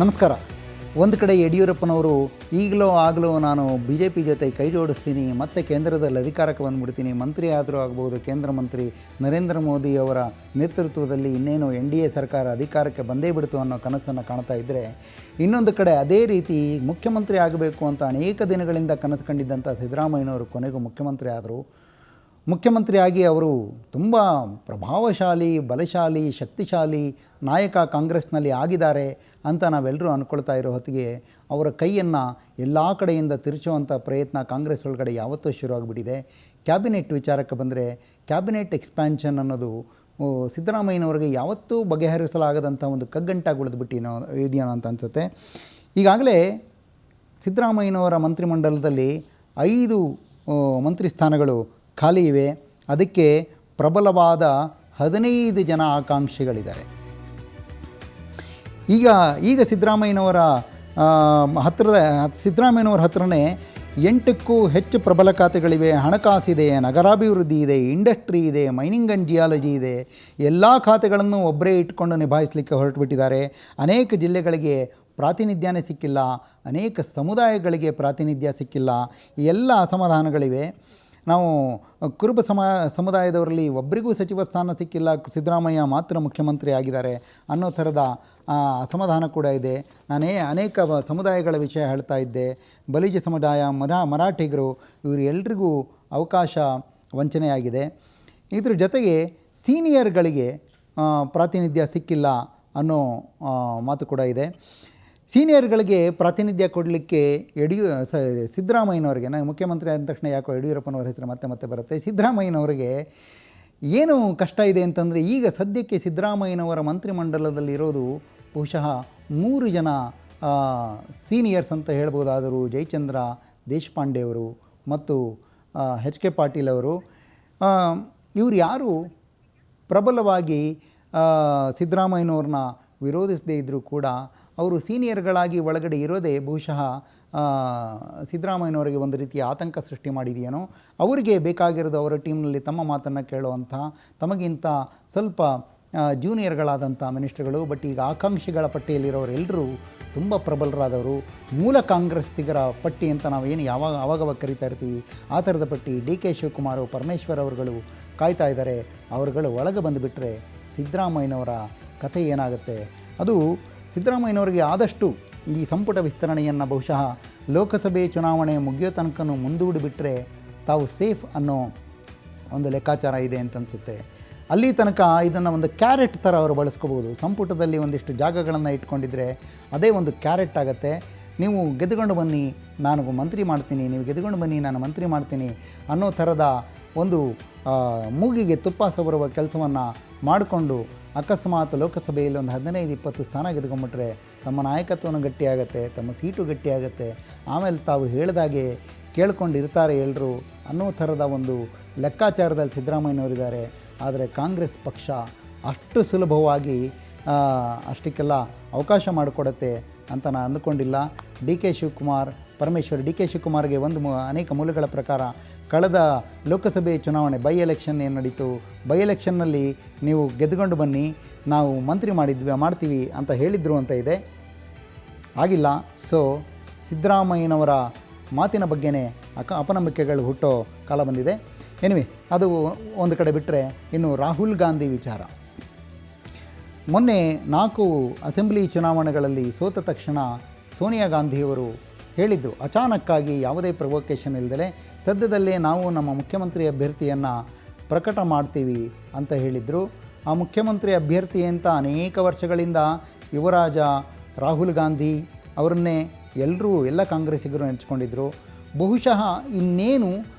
ನಮಸ್ಕಾರ. ಒಂದು ಕಡೆ ಯಡಿಯೂರಪ್ಪನವರು ಈಗಲೋ ಆಗಲೋ ನಾನು BJP ಜೊತೆ ಕೈ ಜೋಡಿಸ್ತೀನಿ, ಮತ್ತೆ ಕೇಂದ್ರದಲ್ಲಿ ಅಧಿಕಾರಕ್ಕೆ ಬಂದುಬಿಡ್ತೀನಿ, ಮಂತ್ರಿ ಆದರೂ ಆಗ್ಬೋದು, ಕೇಂದ್ರ ಮಂತ್ರಿ ನರೇಂದ್ರ ಮೋದಿ ಅವರ ನೇತೃತ್ವದಲ್ಲಿ ಇನ್ನೇನು NDA ಸರ್ಕಾರ ಅಧಿಕಾರಕ್ಕೆ ಬಂದೇ ಬಿಡ್ತು ಅನ್ನೋ ಕನಸನ್ನು ಕಾಣ್ತಾ ಇದ್ದರೆ, ಇನ್ನೊಂದು ಕಡೆ ಅದೇ ರೀತಿ ಮುಖ್ಯಮಂತ್ರಿ ಆಗಬೇಕು ಅಂತ ಅನೇಕ ದಿನಗಳಿಂದ ಕನಸು ಕಂಡಿದ್ದಂಥ ಸಿದ್ದರಾಮಯ್ಯನವರು ಕೊನೆಗೂ ಮುಖ್ಯಮಂತ್ರಿ ಆದರು. ಮುಖ್ಯಮಂತ್ರಿಯಾಗಿ ಅವರು ತುಂಬ ಪ್ರಭಾವಶಾಲಿ, ಬಲಶಾಲಿ, ಶಕ್ತಿಶಾಲಿ ನಾಯಕ ಕಾಂಗ್ರೆಸ್ನಲ್ಲಿ ಆಗಿದ್ದಾರೆ ಅಂತ ನಾವೆಲ್ಲರೂ ಅಂದ್ಕೊಳ್ತಾ ಇರೋ ಹೊತ್ತಿಗೆ ಅವರ ಕೈಯನ್ನು ಎಲ್ಲ ಕಡೆಯಿಂದ ತಿರುಚುವಂಥ ಪ್ರಯತ್ನ ಕಾಂಗ್ರೆಸ್ ಒಳಗಡೆ ಯಾವತ್ತೂ ಶುರುವಾಗ್ಬಿಟ್ಟಿದೆ. ಕ್ಯಾಬಿನೆಟ್ ವಿಚಾರಕ್ಕೆ ಬಂದರೆ, ಕ್ಯಾಬಿನೆಟ್ ಎಕ್ಸ್ಪ್ಯಾನ್ಷನ್ ಅನ್ನೋದು ಸಿದ್ದರಾಮಯ್ಯನವರಿಗೆ ಯಾವತ್ತೂ ಬಗೆಹರಿಸಲಾಗದಂಥ ಒಂದು ಕಗ್ಗಂಟಾಗಿ ಉಳಿದ್ಬಿಟ್ಟಿನೋ ಇದೆಯೋ ಅಂತ ಅನಿಸುತ್ತೆ. ಈಗಾಗಲೇ ಸಿದ್ದರಾಮಯ್ಯನವರ ಮಂತ್ರಿಮಂಡಲದಲ್ಲಿ 5 ಮಂತ್ರಿ ಸ್ಥಾನಗಳು ಖಾಲಿ ಇವೆ. ಅದಕ್ಕೆ ಪ್ರಬಲವಾದ 15 ಜನ ಆಕಾಂಕ್ಷಿಗಳಿದ್ದಾರೆ. ಈಗ ಸಿದ್ದರಾಮಯ್ಯನವರ ಹತ್ರನೇ 8ಕ್ಕೂ ಹೆಚ್ಚು ಪ್ರಬಲ ಖಾತೆಗಳಿವೆ. ಹಣಕಾಸಿದೆ, ನಗರಾಭಿವೃದ್ಧಿ ಇದೆ, ಇಂಡಸ್ಟ್ರಿ ಇದೆ, ಮೈನಿಂಗ್ ಆ್ಯಂಡ್ ಜಿಯಾಲಜಿ ಇದೆ. ಎಲ್ಲ ಖಾತೆಗಳನ್ನು ಒಬ್ಬರೇ ಇಟ್ಕೊಂಡು ನಿಭಾಯಿಸಲಿಕ್ಕೆ ಹೊರಟುಬಿಟ್ಟಿದ್ದಾರೆ. ಅನೇಕ ಜಿಲ್ಲೆಗಳಿಗೆ ಪ್ರಾತಿನಿಧ್ಯನೇ ಸಿಕ್ಕಿಲ್ಲ, ಅನೇಕ ಸಮುದಾಯಗಳಿಗೆ ಪ್ರಾತಿನಿಧ್ಯ ಸಿಕ್ಕಿಲ್ಲ. ಎಲ್ಲ ಅಸಮಾಧಾನಗಳಿವೆ. ನಾವು ಕುರುಬ ಸಮುದಾಯದವರಲ್ಲಿ ಒಬ್ಬರಿಗೂ ಸಚಿವ ಸ್ಥಾನ ಸಿಕ್ಕಿಲ್ಲ, ಸಿದ್ದರಾಮಯ್ಯ ಮಾತ್ರ ಮುಖ್ಯಮಂತ್ರಿ ಆಗಿದ್ದಾರೆ ಅನ್ನೋ ಥರದ ಅಸಮಾಧಾನ ಕೂಡ ಇದೆ. ನಾನೇ ಅನೇಕ ಸಮುದಾಯಗಳ ವಿಷಯ ಹೇಳ್ತಾ ಇದ್ದೆ. ಬಲಿಜ ಸಮುದಾಯ, ಮರಾಠಿಗರು, ಇವರು ಎಲ್ರಿಗೂ ಅವಕಾಶ ವಂಚನೆಯಾಗಿದೆ. ಇದ್ರ ಜೊತೆಗೆ ಸೀನಿಯರ್ಗಳಿಗೆ ಪ್ರಾತಿನಿಧ್ಯ ಸಿಕ್ಕಿಲ್ಲ ಅನ್ನೋ ಮಾತು ಕೂಡ ಇದೆ. ಸೀನಿಯರ್ಗಳಿಗೆ ಪ್ರಾತಿನಿಧ್ಯ ಕೊಡಲಿಕ್ಕೆ ಸಿದ್ದರಾಮಯ್ಯನವರಿಗೆ, ನಾನು ಮುಖ್ಯಮಂತ್ರಿ ಆದ ತಕ್ಷಣ ಯಾಕೋ ಯಡಿಯೂರಪ್ಪನವ್ರ ಹೆಸರು ಮತ್ತೆ ಬರುತ್ತೆ. ಸಿದ್ದರಾಮಯ್ಯನವರಿಗೆ ಏನು ಕಷ್ಟ ಇದೆ ಅಂತಂದರೆ, ಈಗ ಸದ್ಯಕ್ಕೆ ಸಿದ್ದರಾಮಯ್ಯನವರ ಮಂತ್ರಿಮಂಡಲದಲ್ಲಿರೋದು ಬಹುಶಃ 3 ಜನ ಸೀನಿಯರ್ಸ್ ಅಂತ ಹೇಳ್ಬೋದಾದರೂ, ಜಯಚಂದ್ರ ದೇಶಪಾಂಡೆ ಅವರು ಮತ್ತು HK ಪಾಟೀಲ್ ಅವರು. ಇವರು ಯಾರು ಪ್ರಬಲವಾಗಿ ಸಿದ್ದರಾಮಯ್ಯನವ್ರನ್ನ ವಿರೋಧಿಸದೇ ಇದ್ದರೂ ಕೂಡ ಅವರು ಸೀನಿಯರ್ಗಳಾಗಿ ಒಳಗಡೆ ಇರೋದೇ ಬಹುಶಃ ಸಿದ್ದರಾಮಯ್ಯನವರಿಗೆ ಒಂದು ರೀತಿಯ ಆತಂಕ ಸೃಷ್ಟಿ ಮಾಡಿದೆಯೇನೋ. ಅವರಿಗೆ ಬೇಕಾಗಿರೋದು ಅವರ ಟೀಮ್ನಲ್ಲಿ ತಮ್ಮ ಮಾತನ್ನು ಕೇಳುವಂಥ, ತಮಗಿಂತ ಸ್ವಲ್ಪ ಜೂನಿಯರ್ಗಳಾದಂಥ ಮಿನಿಸ್ಟರ್ಗಳು. ಬಟ್ ಈಗ ಆಕಾಂಕ್ಷಿಗಳ ಪಟ್ಟಿಯಲ್ಲಿರೋರೆಲ್ಲರೂ ತುಂಬ ಪ್ರಬಲರಾದವರು. ಮೂಲ ಕಾಂಗ್ರೆಸ್ಸಿಗರ ಪಟ್ಟಿ ಅಂತ ನಾವು ಏನು ಆವಾಗವಾಗ ಕರಿತಾ ಇರ್ತೀವಿ, ಆ ಥರದ ಪಟ್ಟಿ. DK ಶಿವಕುಮಾರ್, ಪರಮೇಶ್ವರ್ ಅವರುಗಳು ಕಾಯ್ತಾ ಇದ್ದಾರೆ. ಅವರುಗಳು ಒಳಗೆ ಬಂದುಬಿಟ್ರೆ ಸಿದ್ದರಾಮಯ್ಯನವರ ಕಥೆ ಏನಾಗುತ್ತೆ? ಅದು ಸಿದ್ದರಾಮಯ್ಯನವರಿಗೆ ಆದಷ್ಟು ಈ ಸಂಪುಟ ವಿಸ್ತರಣೆಯನ್ನು ಬಹುಶಃ ಲೋಕಸಭೆ ಚುನಾವಣೆ ಮುಗಿಯೋ ತನಕ ಮುಂದೂಡಿಬಿಟ್ರೆ ತಾವು ಸೇಫ್ ಅನ್ನೋ ಒಂದು ಲೆಕ್ಕಾಚಾರ ಇದೆ ಅಂತ ಅನಿಸುತ್ತೆ. ಅಲ್ಲಿ ತನಕ ಇದನ್ನು ಒಂದು ಕ್ಯಾರೆಟ್ ಥರ ಅವರು ಬಳಸ್ಕೋಬೋದು. ಸಂಪುಟದಲ್ಲಿ ಒಂದಿಷ್ಟು ಜಾಗಗಳನ್ನು ಇಟ್ಕೊಂಡಿದ್ರೆ ಅದೇ ಒಂದು ಕ್ಯಾರೆಟ್ ಆಗುತ್ತೆ. ನೀವು ಗೆದ್ದುಕೊಂಡು ಬನ್ನಿ, ನಾನು ಮಂತ್ರಿ ಮಾಡ್ತೀನಿ, ನೀವು ಗೆದ್ದುಕೊಂಡು ಬನ್ನಿ, ನಾನು ಮಂತ್ರಿ ಮಾಡ್ತೀನಿ ಅನ್ನೋ ಥರದ ಒಂದು ಮೂಗಿಗೆ ತುಪ್ಪ ಸವರುವ ಕೆಲಸವನ್ನು ಮಾಡಿಕೊಂಡು ಅಕಸ್ಮಾತ್ ಲೋಕಸಭೆಯಲ್ಲಿ ಒಂದು 15-20 ಸ್ಥಾನ ಗೆದ್ಕೊಂಡ್ಬಿಟ್ರೆ ತಮ್ಮ ನಾಯಕತ್ವನೂ ಗಟ್ಟಿಯಾಗುತ್ತೆ, ತಮ್ಮ ಸೀಟು ಗಟ್ಟಿಯಾಗುತ್ತೆ. ಆಮೇಲೆ ತಾವು ಹೇಳಿದಾಗೆ ಕೇಳ್ಕೊಂಡಿರ್ತಾರೆ ಎಲ್ಲರೂ ಅನ್ನೋ ಥರದ ಒಂದು ಲೆಕ್ಕಾಚಾರದಲ್ಲಿ ಸಿದ್ದರಾಮಯ್ಯನವರಿದ್ದಾರೆ. ಆದರೆ ಕಾಂಗ್ರೆಸ್ ಪಕ್ಷ ಅಷ್ಟು ಸುಲಭವಾಗಿ ಅಷ್ಟಕ್ಕೆಲ್ಲ ಅವಕಾಶ ಮಾಡಿಕೊಡುತ್ತೆ ಅಂತ ನಾನು ಅಂದುಕೊಂಡಿಲ್ಲ. DK ಶಿವಕುಮಾರ್, ಪರಮೇಶ್ವರ್. DK ಶಿವಕುಮಾರ್ಗೆ ಅನೇಕ ಮೂಲಗಳ ಪ್ರಕಾರ ಕಳೆದ ಲೋಕಸಭೆ ಚುನಾವಣೆ ಬೈ ಎಲೆಕ್ಷನ್ ಏನು ನಡೀತು, ಬೈ ಎಲೆಕ್ಷನ್ನಲ್ಲಿ ನೀವು ಗೆದ್ದುಕೊಂಡು ಬನ್ನಿ, ನಾವು ಮಂತ್ರಿ ಮಾಡ್ತೀವಿ ಅಂತ ಹೇಳಿದರು ಅಂತ ಇದೆ. ಆಗಿಲ್ಲ. ಸೊ ಸಿದ್ದರಾಮಯ್ಯನವರ ಮಾತಿನ ಬಗ್ಗೆನೇ ಅಪನಂಬಿಕೆಗಳು ಹುಟ್ಟೋ ಕಾಲ ಬಂದಿದೆ. ಎನಿವೆ, ಅದು ಒಂದು ಕಡೆ ಬಿಟ್ಟರೆ, ಇನ್ನು ರಾಹುಲ್ ಗಾಂಧಿ ವಿಚಾರ. ಮೊನ್ನೆ 4 ಅಸೆಂಬ್ಲಿ ಚುನಾವಣೆಗಳಲ್ಲಿ ಸೋತ ತಕ್ಷಣ ಸೋನಿಯಾ ಗಾಂಧಿಯವರು ಹೇಳಿದರು, ಅಚಾನಕ್ಕಾಗಿ ಯಾವುದೇ ಪ್ರೊವೊಕೇಷನ್ ಇಲ್ಲದೆ ಸದ್ಯದಲ್ಲೇ ನಾವು ನಮ್ಮ ಮುಖ್ಯಮಂತ್ರಿ ಅಭ್ಯರ್ಥಿಯನ್ನು ಪ್ರಕಟ ಮಾಡ್ತೀವಿ ಅಂತ ಹೇಳಿದರು. ಆ ಮುಖ್ಯಮಂತ್ರಿ ಅಭ್ಯರ್ಥಿ ಅಂತ ಅನೇಕ ವರ್ಷಗಳಿಂದ ಯುವರಾಜ ರಾಹುಲ್ ಗಾಂಧಿ ಅವರನ್ನೇ ಎಲ್ಲ ಕಾಂಗ್ರೆಸ್ಸಿಗರು ನೆನೆಸ್ಕೊಂಡಿದ್ದರು. ಬಹುಶಃ ಇನ್ನೇನು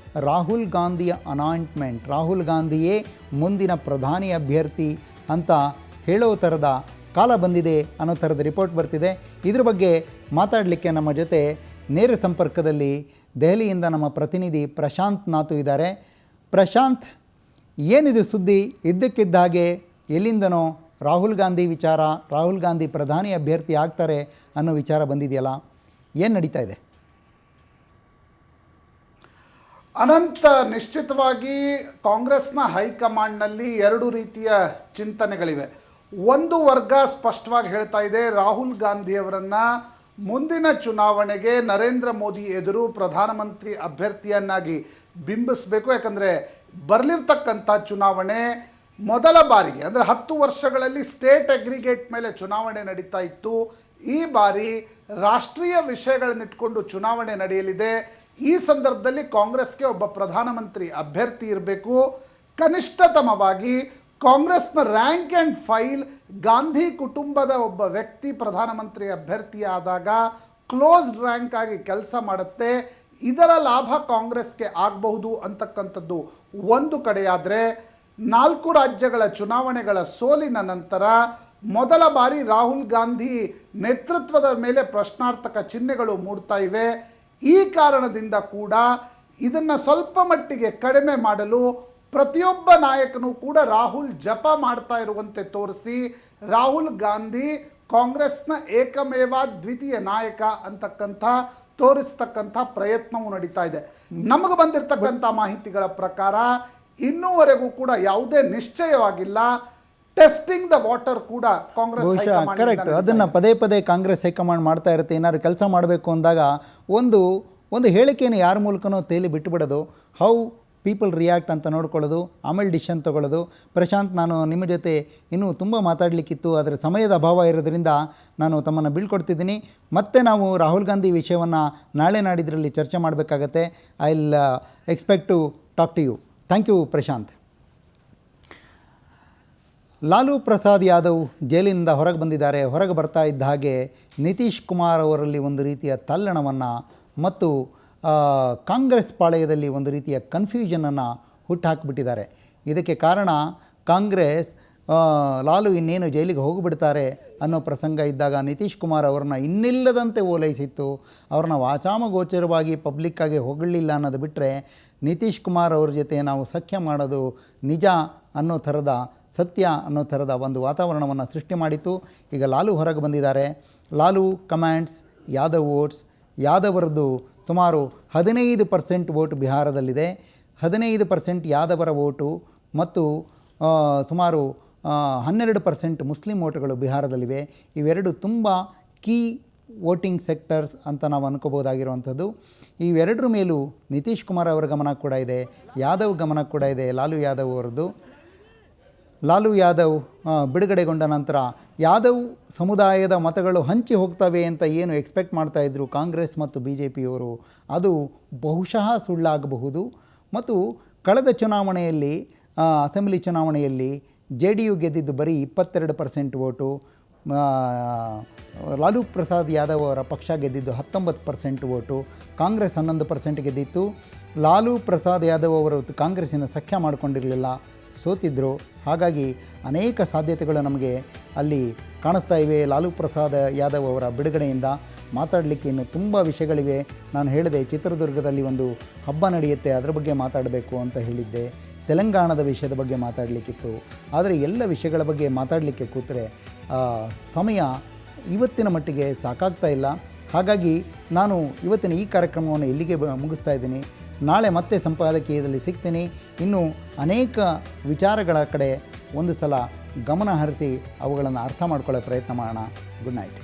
ರಾಹುಲ್ ಗಾಂಧಿಯ ಅನಾಯಿಂಟ್ಮೆಂಟ್, ರಾಹುಲ್ ಗಾಂಧಿಯೇ ಮುಂದಿನ ಪ್ರಧಾನಿ ಅಭ್ಯರ್ಥಿ ಅಂತ ಹೇಳೋ ಥರದ ಕಾಲ ಬಂದಿದೆ ಅನ್ನೋ ಥರದ ರಿಪೋರ್ಟ್ ಬರ್ತಿದೆ. ಇದ್ರ ಬಗ್ಗೆ ಮಾತಾಡಲಿಕ್ಕೆ ನಮ್ಮ ಜೊತೆ ನೇರ ಸಂಪರ್ಕದಲ್ಲಿ ದೆಹಲಿಯಿಂದ ನಮ್ಮ ಪ್ರತಿನಿಧಿ ಪ್ರಶಾಂತ್ ನಾತು ಇದ್ದಾರೆ. ಪ್ರಶಾಂತ್, ಏನಿದು ಸುದ್ದಿ? ಇದ್ದಕ್ಕಿದ್ದ ಹಾಗೆ ಎಲ್ಲಿಂದನೋ ರಾಹುಲ್ ಗಾಂಧಿ ವಿಚಾರ, ರಾಹುಲ್ ಗಾಂಧಿ ಪ್ರಧಾನಿ ಅಭ್ಯರ್ಥಿ ಆಗ್ತಾರೆ ಅನ್ನೋ ವಿಚಾರ ಬಂದಿದೆಯಲ್ಲ, ಏನು ನಡೀತಾ ಇದೆ? ಅನಂತ, ನಿಶ್ಚಿತವಾಗಿ ಕಾಂಗ್ರೆಸ್ನ ಹೈಕಮಾಂಡ್ನಲ್ಲಿ 2 ರೀತಿಯ ಚಿಂತನೆಗಳಿವೆ. ಒಂದು ವರ್ಗ ಸ್ಪಷ್ಟವಾಗಿ ಹೇಳ್ತಾ ಇದೆ, ರಾಹುಲ್ ಗಾಂಧಿಯವರನ್ನು ಮುಂದಿನ ಚುನಾವಣೆಗೆ ನರೇಂದ್ರ ಮೋದಿ ಎದುರು ಪ್ರಧಾನಮಂತ್ರಿ ಅಭ್ಯರ್ಥಿಯನ್ನಾಗಿ ಬಿಂಬಿಸಬೇಕು. ಯಾಕಂದರೆ ಬರಲಿರ್ತಕ್ಕಂಥ ಚುನಾವಣೆ ಮೊದಲ ಬಾರಿಗೆ, ಅಂದರೆ 10 ವರ್ಷಗಳಲ್ಲಿ ಸ್ಟೇಟ್ ಅಗ್ರಿಗೇಟ್ ಮೇಲೆ ಚುನಾವಣೆ ನಡೀತಾ ಇತ್ತು. ಈ ಬಾರಿ ರಾಷ್ಟ್ರೀಯ ವಿಷಯಗಳನ್ನಿಟ್ಕೊಂಡು ಚುನಾವಣೆ ನಡೆಯಲಿದೆ. ಈ ಸಂದರ್ಭದಲ್ಲಿ ಕಾಂಗ್ರೆಸ್ಗೆ ಒಬ್ಬ ಪ್ರಧಾನಮಂತ್ರಿ ಅಭ್ಯರ್ಥಿ ಇರಬೇಕು. ಕನಿಷ್ಠತಮವಾಗಿ ಕಾಂಗ್ರೆಸ್ನ ರ್ಯಾಂಕ್ ಆ್ಯಂಡ್ ಫೈಲ್ ಗಾಂಧಿ ಕುಟುಂಬದ ಒಬ್ಬ ವ್ಯಕ್ತಿ ಪ್ರಧಾನಮಂತ್ರಿ ಅಭ್ಯರ್ಥಿ ಆದಾಗ ಕ್ಲೋಸ್ಡ್ ರ್ಯಾಂಕ್ ಆಗಿ ಕೆಲಸ ಮಾಡುತ್ತೆ. ಇದರ ಲಾಭ ಕಾಂಗ್ರೆಸ್ಗೆ ಆಗಬಹುದು ಅಂತಕ್ಕಂಥದ್ದು ಒಂದು ಕಡೆಯಾದರೆ, 4 ರಾಜ್ಯಗಳ ಚುನಾವಣೆಗಳ ಸೋಲಿನ ನಂತರ ಮೊದಲ ಬಾರಿ ರಾಹುಲ್ ಗಾಂಧಿ ನೇತೃತ್ವದ ಮೇಲೆ ಪ್ರಶ್ನಾರ್ಥಕ ಚಿಹ್ನೆಗಳು ಮೂಡ್ತಾ ಇವೆ. ಈ ಕಾರಣದಿಂದ ಕೂಡ ಇದನ್ನು ಸ್ವಲ್ಪ ಮಟ್ಟಿಗೆ ಕಡಿಮೆ ಮಾಡಲು ಪ್ರತಿಯೊಬ್ಬ ನಾಯಕನೂ ಕೂಡ ರಾಹುಲ್ ಜಪ ಮಾಡ್ತಾ ಇರುವಂತೆ ತೋರಿಸಿ ರಾಹುಲ್ ಗಾಂಧಿ ಕಾಂಗ್ರೆಸ್ನ ಏಕಮೇವ ದ್ವಿತೀಯ ನಾಯಕ ಅಂತಕ್ಕಂಥ ತೋರಿಸ್ತಕ್ಕಂಥ ಪ್ರಯತ್ನವೂ ನಡೀತಾ ಇದೆ. ನಮಗೆ ಬಂದಿರತಕ್ಕಂಥ ಮಾಹಿತಿಗಳ ಪ್ರಕಾರ ಇನ್ನೂವರೆಗೂ ಕೂಡ ಯಾವುದೇ ನಿಶ್ಚಯವಾಗಿಲ್ಲ. ಟೆಸ್ಟಿಂಗ್ ದ ವಾಟರ್ ಕೂಡ ಕಾಂಗ್ರೆಸ್ ಬಹುಶಃ ಕರೆಕ್ಟ್. ಅದನ್ನು ಪದೇ ಪದೇ ಕಾಂಗ್ರೆಸ್ ಹೈಕಮಾಂಡ್ ಮಾಡ್ತಾ ಇರುತ್ತೆ. ಏನಾದ್ರು ಕೆಲಸ ಮಾಡಬೇಕು ಅಂದಾಗ ಒಂದು ಹೇಳಿಕೆಯನ್ನು ಯಾರ ಮೂಲಕನೋ ತೇಲಿ ಬಿಟ್ಟುಬಿಡೋದು, ಹೌ ಪೀಪಲ್ ರಿಯಾಕ್ಟ್ ಅಂತ ನೋಡ್ಕೊಳ್ಳೋದು, ಆಮೇಲೆ ಡಿಸಿಷನ್ ತೊಗೊಳ್ಳೋದು. ಪ್ರಶಾಂತ್, ನಾನು ನಿಮ್ಮ ಜೊತೆ ಇನ್ನೂ ತುಂಬ ಮಾತಾಡಲಿಕ್ಕಿತ್ತು, ಆದರೆ ಸಮಯದ ಅಭಾವ ಇರೋದ್ರಿಂದ ನಾನು ತಮ್ಮನ್ನು ಬೀಳ್ಕೊಡ್ತಿದ್ದೀನಿ. ಮತ್ತೆ ನಾವು ರಾಹುಲ್ ಗಾಂಧಿ ವಿಷಯವನ್ನು ನಾಳೆ ನಾಡಿದ್ರಲ್ಲಿ ಚರ್ಚೆ ಮಾಡಬೇಕಾಗತ್ತೆ. I will expect to talk to you. Thank you Prashant. Lalu Prasad Yadav ಜೈಲಿನಿಂದ ಹೊರಗೆ ಬಂದಿದ್ದಾರೆ. ಹೊರಗೆ ಬರ್ತಾ ಇದ್ದ ಹಾಗೆ ನಿತೀಶ್ ಕುಮಾರ್ ಅವರಲ್ಲಿ ಒಂದು ರೀತಿಯ ತಲ್ಲಣವನ್ನು ಮತ್ತು ಕಾಂಗ್ರೆಸ್ ಪಾಳೆಯದಲ್ಲಿ ಒಂದು ರೀತಿಯ ಕನ್ಫ್ಯೂಷನನ್ನು ಹುಟ್ಟುಹಾಕಿಬಿಟ್ಟಿದ್ದಾರೆ. ಇದಕ್ಕೆ ಕಾರಣ ಕಾಂಗ್ರೆಸ್ ಲಾಲು ಇನ್ನೇನು ಜೈಲಿಗೆ ಹೋಗಿಬಿಡ್ತಾರೆ ಅನ್ನೋ ಪ್ರಸಂಗ ಇದ್ದಾಗ ನಿತೀಶ್ ಕುಮಾರ್ ಅವ್ರನ್ನ ಇನ್ನಿಲ್ಲದಂತೆ ಓಲೈಸಿತ್ತು. ಅವ್ರನ್ನ ವಾಚಾಮಗೋಚರವಾಗಿ ಪಬ್ಲಿಕ್ಕಾಗಿ ಹೊಗಳಿಲ್ಲ ಅನ್ನೋದು ಬಿಟ್ಟರೆ, ನಿತೀಶ್ ಕುಮಾರ್ ಅವ್ರ ಜೊತೆ ನಾವು ಸಖ್ಯ ಮಾಡೋದು ನಿಜ ಅನ್ನೋ ಥರದ, ಸತ್ಯ ಅನ್ನೋ ಥರದ ಒಂದು ವಾತಾವರಣವನ್ನು ಸೃಷ್ಟಿ ಮಾಡಿತ್ತು. ಈಗ ಲಾಲು ಹೊರಗೆ ಬಂದಿದ್ದಾರೆ. Lalu commands Yadav votes. ಯಾದವರದ್ದು ಸುಮಾರು 15% ವೋಟ್ ಬಿಹಾರದಲ್ಲಿದೆ. 15% ಯಾದವರ ವೋಟು ಮತ್ತು ಸುಮಾರು 12% ಮುಸ್ಲಿಂ ವೋಟುಗಳು ಬಿಹಾರದಲ್ಲಿವೆ. ಇವೆರಡು ತುಂಬ ಕೀ ವೋಟಿಂಗ್ ಸೆಕ್ಟರ್ಸ್ ಅಂತ ನಾವು ಅನ್ಕೋಬೋದಾಗಿರುವಂಥದ್ದು. ಇವೆರಡರ ಮೇಲೂ ನಿತೀಶ್ ಕುಮಾರ್ ಅವರ ಗಮನ ಕೂಡ ಇದೆ, ಯಾದವ್ ಗಮನ ಕೂಡ ಇದೆ. ಲಾಲು ಯಾದವ್ ಅವರದ್ದು. ಲಾಲು ಯಾದವ್ ಬಿಡುಗಡೆಗೊಂಡ ನಂತರ ಯಾದವ್ ಸಮುದಾಯದ ಮತಗಳು ಹಂಚಿ ಹೋಗ್ತವೆ ಅಂತ ಏನು ಎಕ್ಸ್ಪೆಕ್ಟ್ ಮಾಡ್ತಾಯಿದ್ರು ಕಾಂಗ್ರೆಸ್ ಮತ್ತು ಬಿ ಜೆ ಪಿಯವರು, ಅದು ಬಹುಶಃ ಸುಳ್ಳಾಗಬಹುದು. ಮತ್ತು ಕಳೆದ ಚುನಾವಣೆಯಲ್ಲಿ, ಅಸೆಂಬ್ಲಿ ಚುನಾವಣೆಯಲ್ಲಿ JDU ಗೆದ್ದಿದ್ದು ಬರೀ 22% ವೋಟು. ಲಾಲೂ ಪ್ರಸಾದ್ ಯಾದವ್ ಅವರ ಪಕ್ಷ ಗೆದ್ದಿದ್ದು 19% ವೋಟು. ಕಾಂಗ್ರೆಸ್ 11% ಗೆದ್ದಿತ್ತು. ಲಾಲೂ ಪ್ರಸಾದ್ ಯಾದವ್ ಅವರು ಕಾಂಗ್ರೆಸ್ಸಿನ ಸಖ್ಯ ಮಾಡಿಕೊಂಡಿರಲಿಲ್ಲ, ಸೋತಿದ್ದರು. ಹಾಗಾಗಿ ಅನೇಕ ಸಾಧ್ಯತೆಗಳು ನಮಗೆ ಅಲ್ಲಿ ಕಾಣಿಸ್ತಾ ಇವೆ. ಲಾಲೂ ಪ್ರಸಾದ್ ಯಾದವ್ ಅವರ ಬಿಡುಗಡೆಯಿಂದ ಮಾತಾಡಲಿಕ್ಕೆ ಇನ್ನು ತುಂಬ ವಿಷಯಗಳಿವೆ. ನಾನು ಹೇಳಿದೆ, ಚಿತ್ರದುರ್ಗದಲ್ಲಿ ಒಂದು ಹಬ್ಬ ನಡೆಯುತ್ತೆ, ಅದರ ಬಗ್ಗೆ ಮಾತಾಡಬೇಕು ಅಂತ ಹೇಳಿದ್ದೆ. ತೆಲಂಗಾಣದ ವಿಷಯದ ಬಗ್ಗೆ ಮಾತಾಡಲಿಕ್ಕಿತ್ತು. ಆದರೆ ಎಲ್ಲ ವಿಷಯಗಳ ಬಗ್ಗೆ ಮಾತಾಡಲಿಕ್ಕೆ ಕೂತರೆ ಸಮಯ ಇವತ್ತಿನ ಮಟ್ಟಿಗೆ ಸಾಕಾಗ್ತಾ ಇಲ್ಲ. ಹಾಗಾಗಿ ನಾನು ಇವತ್ತಿನ ಈ ಕಾರ್ಯಕ್ರಮವನ್ನು ಇಲ್ಲಿಗೆ ಮುಗಿಸ್ತಾ ಇದ್ದೀನಿ. ನಾಳೆ ಮತ್ತೆ ಸಂಪಾದಕೀಯದಲ್ಲಿ ಸಿಗ್ತೀನಿ. ಇನ್ನು ಅನೇಕ ವಿಚಾರಗಳ ಕಡೆ ಒಂದು ಸಲ ಗಮನ ಹರಿಸಿ ಅವುಗಳನ್ನು ಅರ್ಥ ಮಾಡ್ಕೊಳ್ಳೋ ಪ್ರಯತ್ನ ಮಾಡೋಣ. Good night.